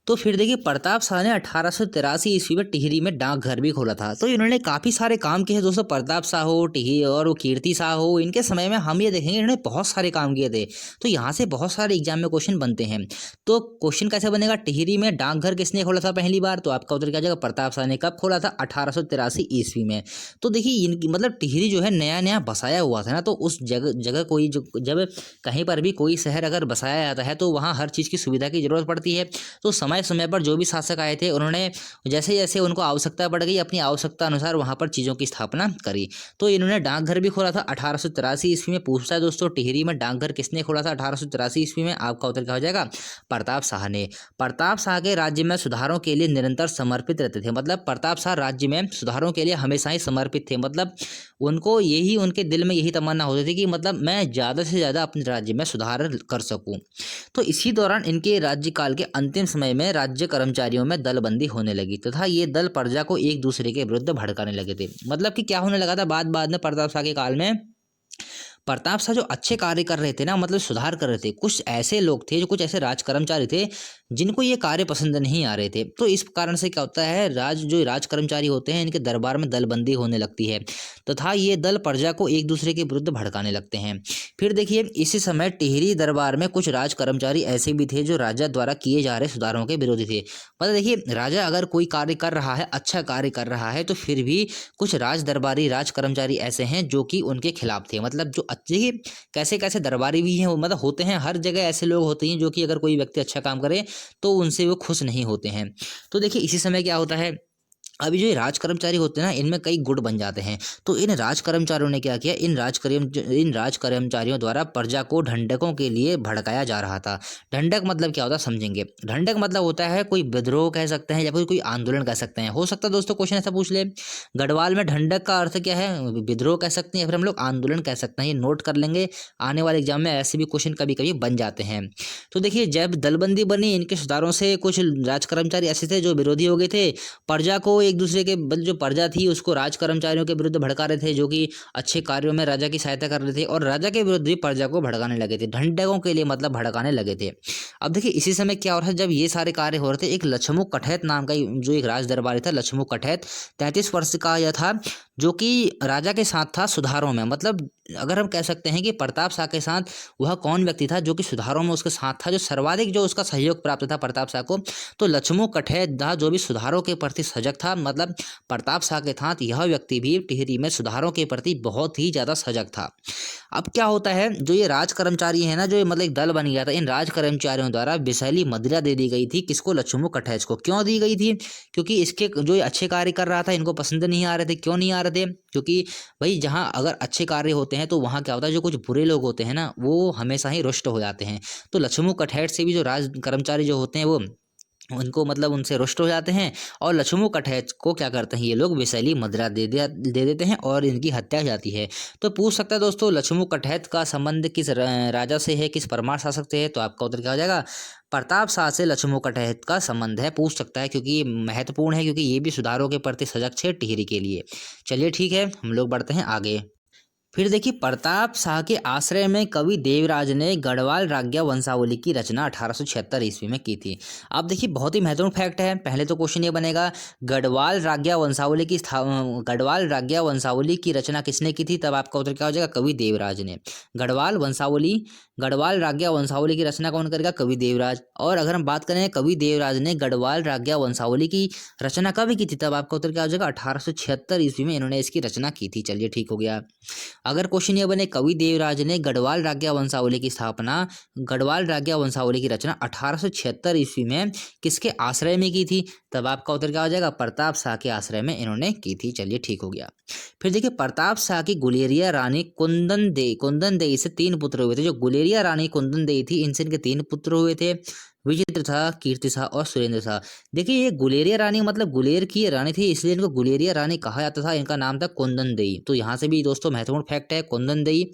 तो फिर देखिए प्रताप शाह ने 1883 ईस्वी में टिहरी में डाकघर भी खोला था। तो इन्होंने काफ़ी सारे काम किए हैं दोस्तों। प्रताप शाह हो, टिहरी और वो कीर्ति शाह हो, इनके समय में हम ये देखेंगे इन्होंने बहुत सारे काम किए थे। तो यहाँ से बहुत सारे एग्जाम में क्वेश्चन बनते हैं। तो क्वेश्चन कैसे बनेगा, टिहरी में डाकघर किसने खोला था पहली बार? तो आपका उत्तर क्या जाएगा, प्रताप शाह ने। कब खोला था? 1883 ईस्वी में। तो देखिए इनकी मतलब टिहरी जो है नया नया बसाया हुआ था ना, तो उस जगह कोई जो जब कहीं पर भी कोई शहर अगर बसाया जाता है तो वहाँ हर चीज़ की सुविधा की जरूरत पड़ती है। तो समय समय पर जो भी शासक आए थे उन्होंने जैसे जैसे उनको आवश्यकता पड़ गई अपनी आवश्यकता अनुसार वहां पर चीज़ों की स्थापना करी। तो इन्होंने डाकघर भी खोला था 1883 ईस्वी में। पूछता है दोस्तों टिहरी में डाकघर किसने खोला था 1883 ईस्वी में? आपका उत्तर क्या हो जाएगा, प्रताप शाह ने। प्रताप शाह के राज्य में सुधारों के लिए निरंतर समर्पित रहते थे। मतलब प्रताप शाह राज्य में सुधारों के लिए हमेशा ही समर्पित थे। मतलब उनको यही उनके दिल में यही तमन्ना होती थी कि मतलब मैं ज़्यादा से ज़्यादा अपने राज्य में सुधार कर सकूं। तो इसी दौरान इनके राज्यकाल के अंतिम समय में राज्य कर्मचारियों में दलबंदी होने लगी तथा ये दल प्रजा को एक दूसरे के विरुद्ध भड़काने लगे थे। मतलब कि क्या होने लगा था, बाद में प्रताप शाह के काल में प्रताप शाह जो अच्छे कार्य कर रहे थे ना, मतलब सुधार कर रहे थे, कुछ ऐसे लोग थे, जो कुछ ऐसे राज कर्मचारी थे जिनको ये कार्य पसंद नहीं आ रहे थे। तो इस कारण से क्या होता है, जो राज कर्मचारी होते हैं इनके दरबार में दलबंदी होने लगती है तथा ये दल प्रजा को एक दूसरे के विरुद्ध भड़काने लगते हैं। फिर देखिए इसी समय टिहरी दरबार में कुछ राज कर्मचारी ऐसे भी थे जो राजा द्वारा किए जा रहे सुधारों के विरोधी थे। मतलब देखिए राजा अगर कोई कार्य कर रहा है, अच्छा कार्य कर रहा है, तो फिर भी कुछ राज दरबारी राज कर्मचारी ऐसे हैं जो कि उनके खिलाफ थे। मतलब जो अच्छे कैसे कैसे दरबारी भी हैं, मतलब होते हैं हर जगह ऐसे लोग होते हैं जो कि अगर कोई व्यक्ति अच्छा काम करे तो उनसे वो खुश नहीं होते हैं। तो देखिए इसी समय क्या होता है, अभी जो ये राज कर्मचारी होते हैं ना, इनमें कई गुट बन जाते हैं। तो इन राज कर्मचारियों ने क्या किया, इन राज कर्मचारियों द्वारा प्रजा को ढंढकों के लिए भड़काया जा रहा था। ढंढक मतलब क्या होता है समझेंगे। ढंढक मतलब होता है कोई विद्रोह कह सकते हैं या फिर कोई आंदोलन कह सकते हैं। हो सकता है दोस्तों क्वेश्चन ऐसा पूछ ले, गढ़वाल में ढंढक का अर्थ क्या है? विद्रोह कह सकते हैं या फिर हम लोग आंदोलन कह सकते हैं। ये नोट कर लेंगे, आने वाले एग्जाम में ऐसे भी क्वेश्चन कभी कभी बन जाते हैं। तो देखिए जब दलबंदी बनी, इनके सुधारों से कुछ राज कर्मचारी ऐसे थे जो विरोधी हो गए थे, प्रजा को एक दूसरे के जो प्रजा थी उसको राज कर्मचारियों के विरुद्ध भड़का रहे थे, जो कि अच्छे कार्यों में राजा की सहायता कर रहे थे, और राजा के विरुद्ध भी प्रजा को भड़काने लगे थे, ढंढकों के लिए मतलब भड़काने लगे थे। अब देखिए इसी समय क्या हो रहा है, जब ये सारे कार्य हो रहे थे, एक लछमु कठैत नाम का जो एक राज दरबारी था, लछमु कठैत 33 वर्ष का यह था, जो कि राजा के साथ था सुधारों में। मतलब अगर हम कह सकते हैं कि प्रताप शाह के साथ वह कौन व्यक्ति था जो कि सुधारों में उसके साथ था, जो सर्वाधिक जो उसका सहयोग प्राप्त था प्रताप शाह को, तो लछमु कठैत था, जो भी सुधारों के प्रति सजग था। मतलब प्रताप शाह के साथ यह व्यक्ति भी टिहरी में सुधारों के प्रति बहुत ही ज़्यादा सजग था। अब क्या होता है, जो ये राज कर्मचारी है ना, जो ये मतलब एक दल बन गया था, इन राज कर्मचारियों द्वारा विषैली मदिरा दे दी गई थी। किसको? लछमु कठैत को। क्यों दी गई थी? क्योंकि इसके जो ये अच्छे कार्य कर रहा था इनको पसंद नहीं आ रहे थे। क्यों नहीं आ रहे थे? क्योंकि भाई जहाँ अगर अच्छे कार्य होते हैं तो वहाँ क्या होता है, जो कुछ बुरे लोग होते हैं ना वो हमेशा ही रुष्ट हो जाते हैं। तो लछमु कठैत से भी जो राज कर्मचारी जो होते हैं वो उनको मतलब उनसे रुष्ट हो जाते हैं, और लछमु कठैत को क्या करते हैं ये लोग विषैली मदिरा दे देते हैं और इनकी हत्या हो जाती है। तो पूछ सकता है दोस्तों लछमु कठैत का संबंध किस राजा से है, किस परमार शासक से है? तो आपका उत्तर क्या हो जाएगा? प्रताप शाह से लछमु कठैत का संबंध है। पूछ सकता है क्योंकि ये महत्वपूर्ण है, क्योंकि ये भी सुधारों के प्रति सजग थे टिहरी के लिए। चलिए ठीक है, हम लोग बढ़ते हैं आगे। फिर देखिए प्रताप शाह के आश्रय में कवि देवराज ने गढ़वाल राज्ञा वंशावली की रचना 1876 ईस्वी में की थी। अब देखिए बहुत ही महत्वपूर्ण फैक्ट है। पहले तो क्वेश्चन ये बनेगा, गढ़वाल राज्ञा वंशावली की रचना किसने की थी? तब आपका उत्तर क्या हो जाएगा? कवि देवराज ने। गढ़वाल राज्ञा वंशावली की रचना कौन करेगा? कवि देवराज। और अगर हम बात करें कवि देवराज ने गढ़वाल राज्ञा वंशावली की रचना कब की थी? तब आपका उत्तर क्या हो जाएगा? 1876 ईस्वी में इन्होंने इसकी रचना की थी। चलिए ठीक हो गया। अगर क्वेश्चन ये बने कवि देवराज ने गढ़वाल राज्ञा वंशावली की रचना 1876 ईस्वी में किसके आश्रय में की थी? तब आपका उत्तर क्या हो जाएगा? प्रताप शाह के आश्रय में इन्होंने की थी। चलिए ठीक हो गया। फिर देखिए प्रताप शाह की गुलेरिया रानी कुंदन देई से 3 पुत्र हुए थे। जो गुलेरिया रानी कुंदन देई थी इनसे इनके 3 पुत्र हुए थे, विचित्र शाह, कीर्ति शाह और सुरेंद्र शाह। देखिए ये गुलेरिया रानी मतलब गुलेर की रानी थी, इसलिए इनको गुलेरिया रानी कहा जाता था। इनका नाम था कुंदन देई। तो यहाँ से भी दोस्तों महत्वपूर्ण फैक्ट है कुंदन देई।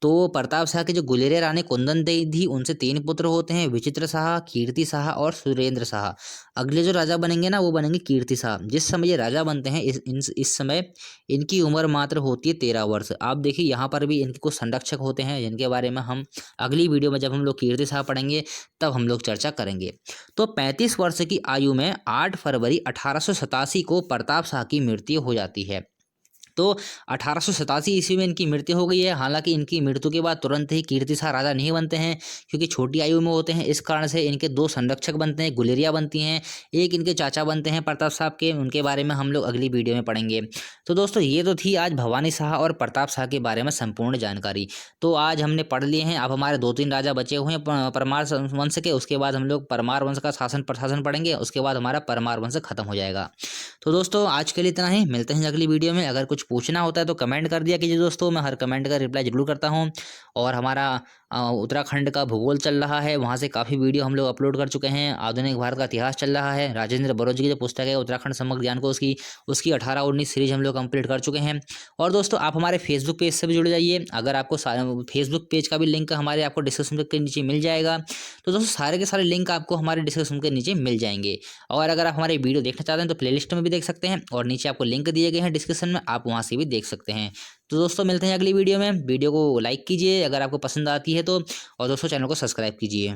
तो प्रताप शाह की जो गुलेरिया रानी कुंदन देई थी उनसे 3 पुत्र होते हैं, विचित्र शाह, कीर्ति शाह और सुरेंद्र शाह। अगले जो राजा बनेंगे ना वो बनेंगे कीर्ति शाह। जिस समय ये राजा बनते हैं इस समय इनकी उम्र मात्र होती है 13 वर्ष। आप देखिए यहाँ पर भी इनके कुछ संरक्षक होते हैं जिनके बारे में हम अगली वीडियो में जब हम लोग कीर्ति शाह पढ़ेंगे तब हम लोग चर्चा करेंगे। तो 35 वर्ष की आयु में 8 फरवरी 1887 को प्रताप शाह की मृत्यु हो जाती है। तो 1887 ईस्वी में इनकी मृत्यु हो गई है। हालांकि इनकी मृत्यु के बाद तुरंत ही कीर्ति शाह राजा नहीं बनते हैं, क्योंकि छोटी आयु में होते हैं। इस कारण से इनके 2 संरक्षक बनते हैं, गुलेरिया बनती हैं, एक इनके चाचा बनते हैं प्रताप साहब के। उनके बारे में हम लोग अगली वीडियो में पढ़ेंगे। तो दोस्तों ये तो थी आज भवानी शाह और प्रताप शाह के बारे में संपूर्ण जानकारी। तो आज हमने पढ़ लिए हैं। अब हमारे 2-3 राजा बचे हुए हैं परमार वंश के। उसके बाद हम लोग परमार वंश का शासन प्रशासन पढ़ेंगे। उसके बाद हमारा परमार वंश खत्म हो जाएगा। तो दोस्तों आज के लिए इतना ही। मिलते हैं अगली वीडियो में। अगर कुछ पूछना होता है तो कमेंट कर दिया कीजिए दोस्तों, मैं हर कमेंट का रिप्लाई जरूर करता हूँ। और हमारा उत्तराखंड का भूगोल चल रहा है, वहाँ से काफ़ी वीडियो हम लोग अपलोड कर चुके हैं। आधुनिक भारत का इतिहास चल रहा है। राजेंद्र बरोज की जो पुस्तक है उत्तराखंड समग्र ज्ञान को उसकी 18-19 सीरीज हम लोग कंप्लीट कर चुके हैं। और दोस्तों आप हमारे फेसबुक पेज से भी जुड़ जाइए। अगर आपको फेसबुक पेज का भी लिंक हमारे आपको डिस्क्रिप्शन के नीचे मिल जाएगा। तो दोस्तों सारे के सारे लिंक आपको हमारे डिस्क्रिप्शन के नीचे मिल जाएंगे। और अगर आप हमारे वीडियो देखना चाहते हैं तो प्लेलिस्ट में भी देख सकते हैं, और नीचे आपको लिंक दिए गए हैं डिस्क्रिप्शन में, आप वहाँ से भी देख सकते हैं। तो दोस्तों मिलते हैं अगली वीडियो में। वीडियो को लाइक कीजिए अगर आपको पसंद आती है तो, और दोस्तों चैनल को सब्सक्राइब कीजिए।